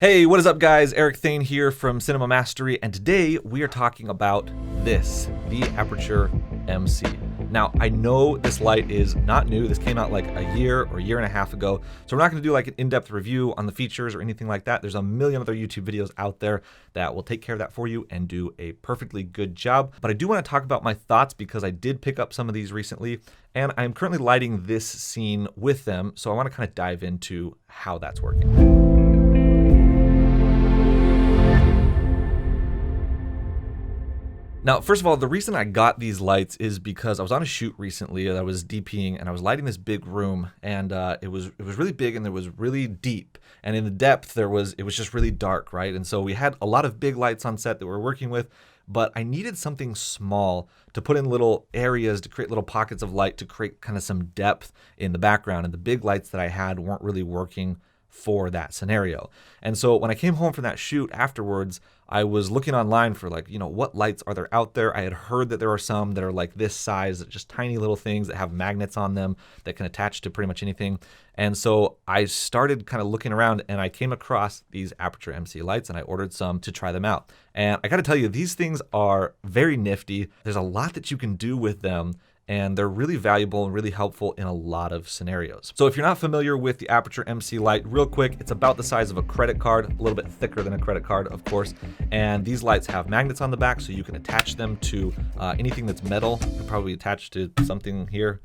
Hey, what is up guys? Eric Thane here from Cinema Mastery, and today we are talking about this, the Aputure MC. Now, I know this light is not new. This came out like a year or year and a half ago, so we're not gonna do like an in-depth review on the features or anything like that. There's a million other YouTube videos out there that will take care of that for you and do a perfectly good job. But I do wanna talk about my thoughts because I did pick up some of these recently, and I'm currently lighting this scene with them, so I wanna kind of dive into how that's working. Now, first of all, the reason I got these lights is because I was on a shoot recently that I was DPing and I was lighting this big room, and it was really big and it was really deep, and in the depth it was just really dark, right? And so we had a lot of big lights on set that we were working with, but I needed something small to put in little areas to create little pockets of light to create kind of some depth in the background, and the big lights that I had weren't really working for that scenario. And so when I came home from that shoot afterwards, I was looking online for like, what lights are there out there? I had heard that there are some that are like this size, just tiny little things that have magnets on them that can attach to pretty much anything. And so I started kind of looking around and I came across these Aputure MC lights and I ordered some to try them out. And I gotta tell you, these things are very nifty. There's a lot that you can do with them, and they're really valuable and really helpful in a lot of scenarios. So if you're not familiar with the Aputure MC light, real quick, it's about the size of a credit card, a little bit thicker than a credit card, of course. And these lights have magnets on the back, so you can attach them to anything that's metal. You can probably attach to something here.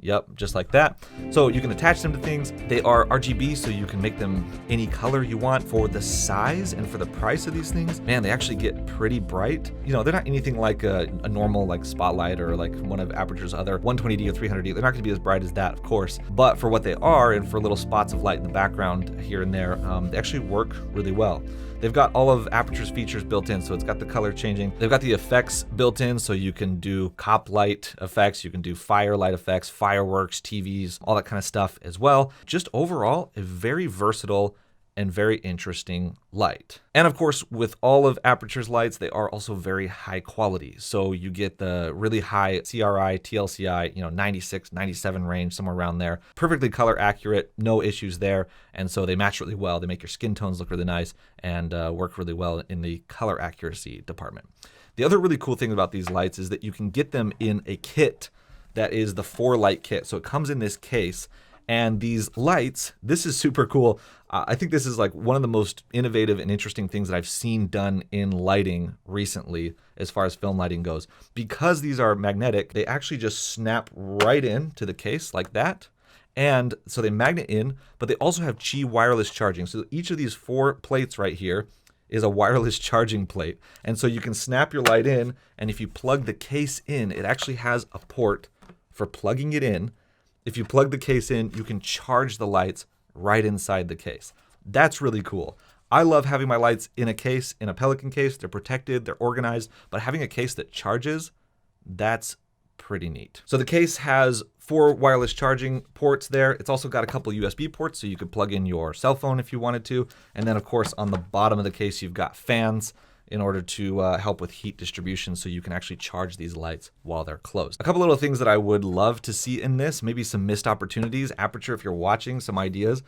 Yep, just like that. So you can attach them to things. They are RGB, so you can make them any color you want. For the size and for the price of these things, man, they actually get pretty bright. They're not anything like a normal like spotlight or like one of Aputure's other 120D or 300D. They're not gonna be as bright as that, of course. But for what they are, and for little spots of light in the background here and there, they actually work really well. They've got all of Aputure's features built in, so it's got the color changing. They've got the effects built in, so you can do cop light effects, you can do fire light effects, fireworks, TVs, all that kind of stuff as well. Just overall, a very versatile and very interesting light. And of course, with all of Aputure's lights, they are also very high quality. So you get the really high CRI, TLCI, 96, 97 range, somewhere around there. Perfectly color accurate, no issues there. And so they match really well. They make your skin tones look really nice and work really well in the color accuracy department. The other really cool thing about these lights is that you can get them in a kit that is the 4-light kit. So it comes in this case. And these lights, this is super cool. I think this is like one of the most innovative and interesting things that I've seen done in lighting recently as far as film lighting goes. Because these are magnetic, they actually just snap right in to the case like that. And so they magnet in, but they also have Qi wireless charging. So each of these 4 plates right here is a wireless charging plate. And so you can snap your light in, and if you plug the case in, it actually has a port for plugging it in. If you plug the case in, you can charge the lights right inside the case. That's really cool. I love having my lights in a case, in a Pelican case. They're protected, they're organized, but having a case that charges, that's pretty neat. So the case has 4 wireless charging ports there. It's also got a couple USB ports, so you could plug in your cell phone if you wanted to. And then of course, on the bottom of the case, you've got fans in order to help with heat distribution, so you can actually charge these lights while they're closed. A couple little things that I would love to see in this, maybe some missed opportunities. Aputure, if you're watching, some ideas.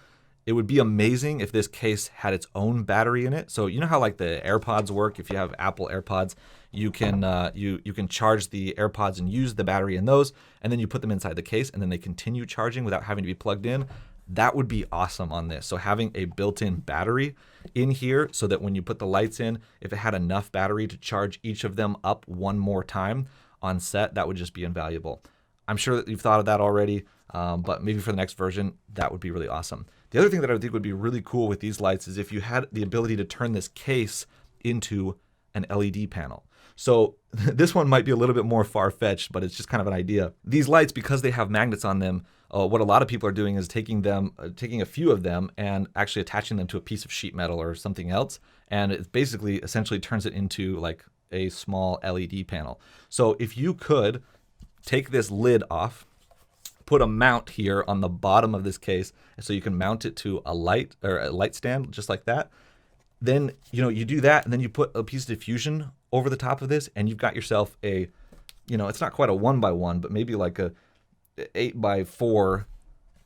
It would be amazing if this case had its own battery in it. So you know how like the AirPods work? If you have Apple AirPods, you can you can charge the AirPods and use the battery in those, and then you put them inside the case, and then they continue charging without having to be plugged in. That would be awesome on this. So having a built-in battery in here so that when you put the lights in, if it had enough battery to charge each of them up one more time on set, that would just be invaluable. I'm sure that you've thought of that already, but maybe for the next version, that would be really awesome. The other thing that I think would be really cool with these lights is if you had the ability to turn this case into an LED panel. So this one might be a little bit more far-fetched, but it's just kind of an idea. These lights, because they have magnets on them, what a lot of people are doing is taking a few of them and actually attaching them to a piece of sheet metal or something else, and it basically essentially turns it into like a small LED panel. So if you could take this lid off, put a mount here on the bottom of this case, so you can mount it to a light or a light stand just like that. Then you do that, and then you put a piece of diffusion over the top of this, and you've got yourself a, it's not quite a 1x1, but maybe like a 8x4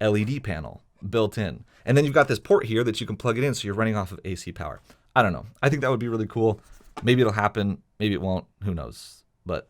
LED panel. built in. And then you've got this port here that you can plug it in so you're running off of AC power. I don't know. I think that would be really cool. Maybe it'll happen. Maybe it won't. Who knows? But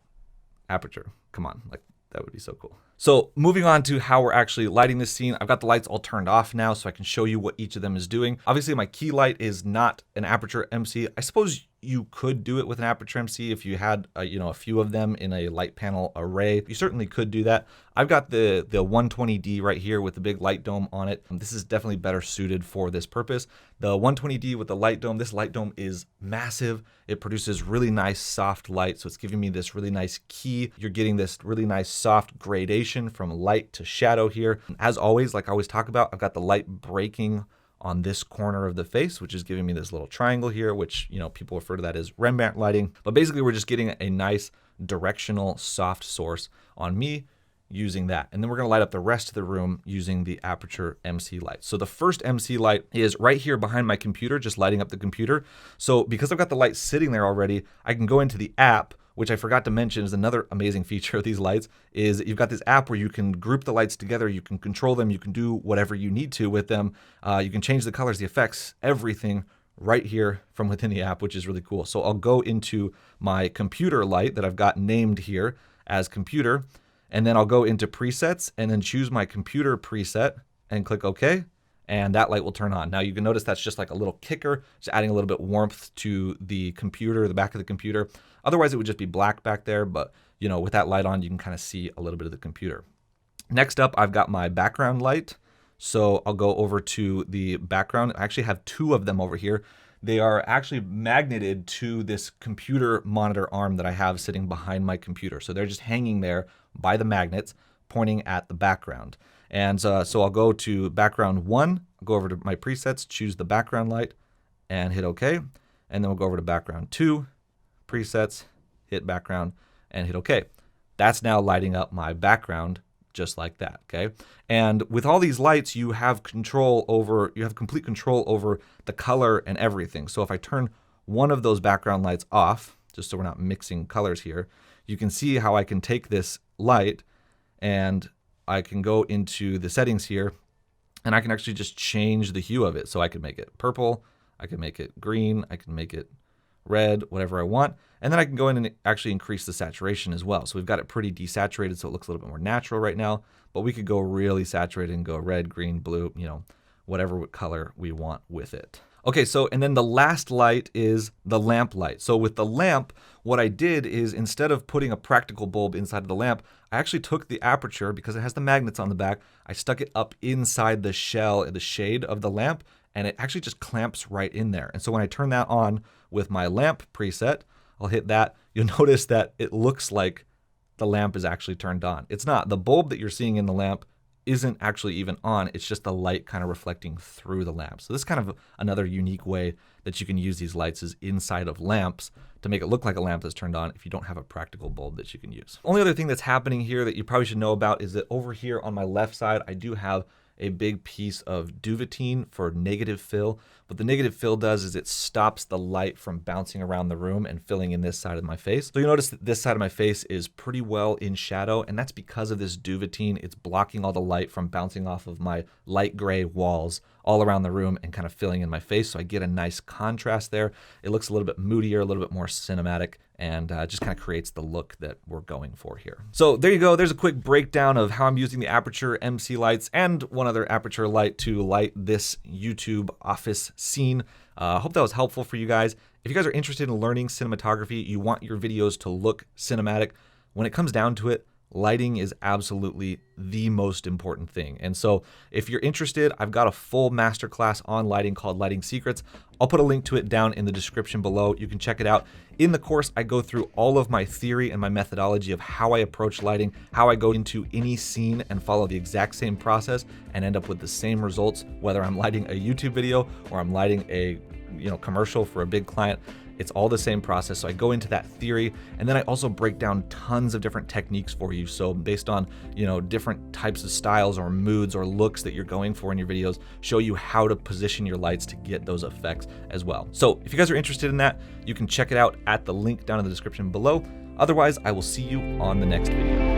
Aputure, come on. Like, that would be so cool. So moving on to how we're actually lighting this scene, I've got the lights all turned off now so I can show you what each of them is doing. Obviously my key light is not an Aputure MC. I suppose you could do it with an Aputure MC if you had a few of them in a light panel array. You certainly could do that. I've got the 120D right here with the big light dome on it. This is definitely better suited for this purpose. The 120D with the light dome, this light dome is massive. It produces really nice soft light, so it's giving me this really nice key. You're getting this really nice soft gradation from light to shadow here. As always, like I always talk about, I've got the light breaking on this corner of the face, which is giving me this little triangle here, which, people refer to that as Rembrandt lighting. But basically we're just getting a nice directional soft source on me using that. And then we're gonna light up the rest of the room using the Aputure MC light. So the first MC light is right here behind my computer, just lighting up the computer. So because I've got the light sitting there already, I can go into the app, which I forgot to mention is another amazing feature of these lights, is you've got this app where you can group the lights together, you can control them, you can do whatever you need to with them. You can change the colors, the effects, everything right here from within the app, which is really cool. So I'll go into my computer light that I've got named here as computer, and then I'll go into presets and then choose my computer preset and click OK. And that light will turn on. Now you can notice that's just like a little kicker, just adding a little bit warmth to the computer, the back of the computer. Otherwise it would just be black back there, but with that light on, you can kind of see a little bit of the computer. Next up, I've got my background light. So I'll go over to the background. I actually have two of them over here. They are actually magneted to this computer monitor arm that I have sitting behind my computer. So they're just hanging there by the magnets pointing at the background. And so I'll go to background 1, I'll go over to my presets, choose the background light and hit OK. And then we'll go over to background 2, presets, hit background and hit OK. That's now lighting up my background just like that, okay? And with all these lights, you have complete control over the color and everything. So if I turn one of those background lights off, just so we're not mixing colors here, you can see how I can take this light and I can go into the settings here and I can actually just change the hue of it. So I can make it purple, I can make it green, I can make it red, whatever I want. And then I can go in and actually increase the saturation as well. So we've got it pretty desaturated, so it looks a little bit more natural right now, but we could go really saturated and go red, green, blue, whatever color we want with it. Okay, so and then the last light is the lamp light. So with the lamp, what I did is instead of putting a practical bulb inside of the lamp, I actually took the Aputure, because it has the magnets on the back, I stuck it up inside the shell, the shade of the lamp, and it actually just clamps right in there. And so when I turn that on with my lamp preset, I'll hit that, you'll notice that it looks like the lamp is actually turned on. It's not. The bulb that you're seeing in the lamp isn't actually even on. It's just the light kind of reflecting through the lamp. So this is kind of another unique way that you can use these lights is inside of lamps to make it look like a lamp that's turned on if you don't have a practical bulb that you can use. Only other thing that's happening here that you probably should know about is that over here on my left side, I do have a big piece of duvetine for negative fill. What the negative fill does is it stops the light from bouncing around the room and filling in this side of my face. So you notice that this side of my face is pretty well in shadow, and that's because of this duvetine. It's blocking all the light from bouncing off of my light gray walls all around the room and kind of filling in my face. So I get a nice contrast there. It looks a little bit moodier, a little bit more cinematic, and just kind of creates the look that we're going for here. So there you go. There's a quick breakdown of how I'm using the Aputure MC lights and one other Aputure light to light this YouTube office scene. I hope that was helpful for you guys. If you guys are interested in learning cinematography, you want your videos to look cinematic, when it comes down to it, lighting is absolutely the most important thing. And so if you're interested, I've got a full masterclass on lighting called Lighting Secrets. I'll put a link to it down in the description below. You can check it out. In the course, I go through all of my theory and my methodology of how I approach lighting, how I go into any scene and follow the exact same process and end up with the same results, whether I'm lighting a YouTube video or I'm lighting a commercial for a big client. It's all the same process. So I go into that theory, and then I also break down tons of different techniques for you. So based on, different types of styles or moods or looks that you're going for in your videos, show you how to position your lights to get those effects as well. So if you guys are interested in that, you can check it out at the link down in the description below. Otherwise, I will see you on the next video.